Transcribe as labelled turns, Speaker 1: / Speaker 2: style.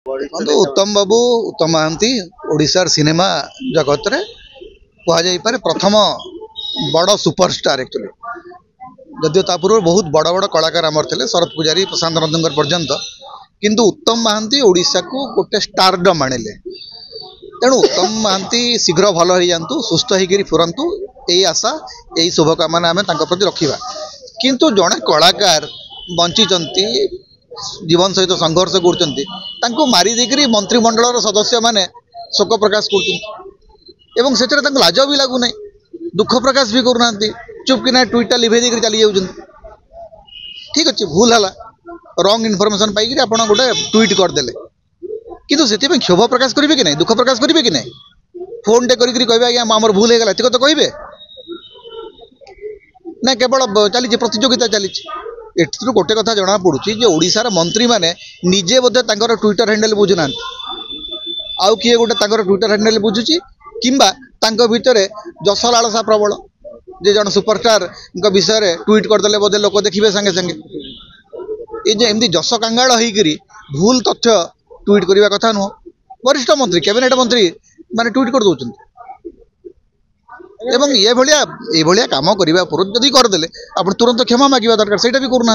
Speaker 1: देखो उत्तम महांती ओडिशार सिनेमा जगत रे कहुपर प्रथम बड़ सुपरस्टार एक्चुअली जदिव ता पूर्व बहुत बड़ बड़ कलाकार आमर थे शरद पूजारी प्रशांत नंदनकर पर्यंत किंतु उत्तम महांती ओडिशा को गोटे स्टारडम आनिले तेणु उत्तम महांती शीघ्र भल हो जातु सुस्थ होकर फुरंतु यही आशा यही शुभकामना आम प्रति रखा किंतु जड़े कलाकार बंची जीवन सहित संघर्ष कर मारी देकर मंत्रिमंडल सदस्य माने शोक प्रकाश कर लाज भी लगुना दुख प्रकाश भी करना चुप कि ट्विटर लिभे देकर चली जाऊँ ठीक अच्छे भूल है रंग इनफर्मेशन पाई आप गोटे ट्वीट करदे किंतु से क्षोभ प्रकाश करेंगे कि नहीं दुख प्रकाश करेंगे कि नहीं फोन टे कह आज्ञा आमर भूल होगा ये तो कहे ना केवल चली प्रतियोगिता चली एठू गोटे कथा जना पड़ुची ओडिशार मंत्री माने निजे बोधे ट्विटर हैंडल बुझुना आउ किए गोटे ट्विटर हैंडल बुझुची किंबा भितर जस लालसा प्रबल जे जन सुपरस्टार विषय ट्वीट करदे बोधे लोक देखिए संगे संगे ये एमती जस कांगाल होकर भूल तथ्य ट्वीट करने कथा नुह वरिष्ठ मंत्री कैबिनेट मंत्री माने ट्वीट कर दौरान एवं ये भाया काम करने जदि करदे आप तुरंत क्षमा मांगा दरकार से भी करूना।